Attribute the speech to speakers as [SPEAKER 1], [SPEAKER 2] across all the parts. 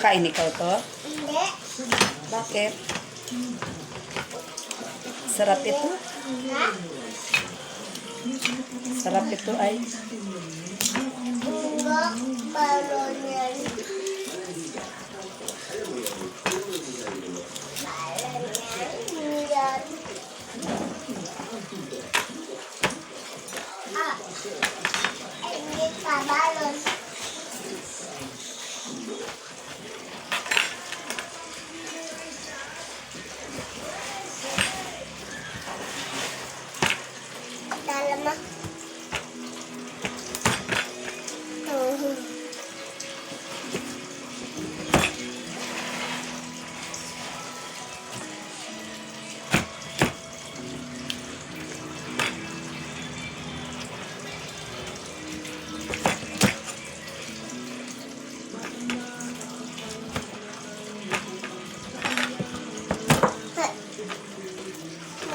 [SPEAKER 1] Makain ikaw to?
[SPEAKER 2] Hindi.
[SPEAKER 1] Bakit? Sarap ito.
[SPEAKER 2] Ha?
[SPEAKER 1] Sarap ito ay.
[SPEAKER 2] Enggak. Balon yan. Balon yan. Ah. Ini ka balon. Dalam ah.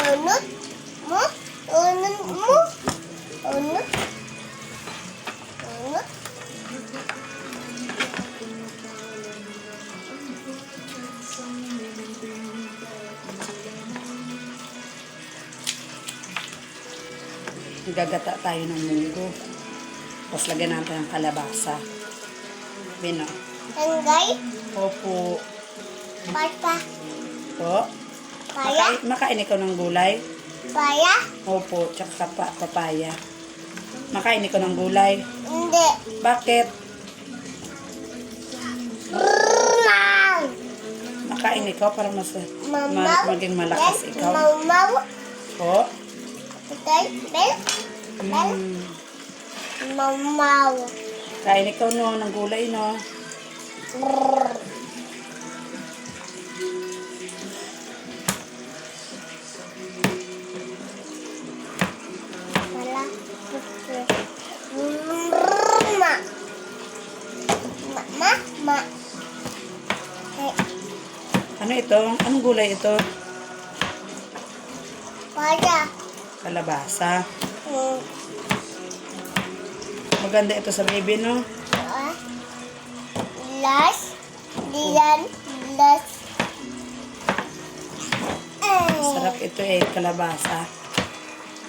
[SPEAKER 2] Unut mo, unut mo, unut, unut.
[SPEAKER 1] Gagata tayo ng munggo. Tapos lagyan natin ng kalabasa. Bino.
[SPEAKER 2] Tanggay,
[SPEAKER 1] Opo.
[SPEAKER 2] pata,
[SPEAKER 1] Po.
[SPEAKER 2] paya,
[SPEAKER 1] Makain ikaw ng gulay?
[SPEAKER 2] paya,
[SPEAKER 1] Opo. Tsaka papaya. Makain ikaw ng gulay?
[SPEAKER 2] hindi.
[SPEAKER 1] Bakit?
[SPEAKER 2] Mau,
[SPEAKER 1] Makain ikaw para
[SPEAKER 2] mau,
[SPEAKER 1] maging malakas ikaw.
[SPEAKER 2] mau,
[SPEAKER 1] Po.
[SPEAKER 2] betul, bel, bel, mau.
[SPEAKER 1] Kain ikaw no, ng gulay no.
[SPEAKER 2] Salah, ma, ma, ma. Hey,
[SPEAKER 1] Ano ito? Anong gulay ito?
[SPEAKER 2] paya.
[SPEAKER 1] Kalabasa. Maganda ito sa baby no.
[SPEAKER 2] Las, diyan, las.
[SPEAKER 1] Sarap ito eh, kalabasa.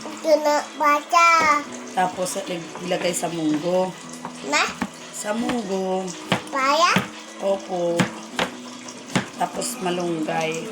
[SPEAKER 2] Ito na baca.
[SPEAKER 1] Tapos ilagay sa munggo.
[SPEAKER 2] Ma,
[SPEAKER 1] Sa munggo.
[SPEAKER 2] paya,
[SPEAKER 1] Opo. Tapos malunggay.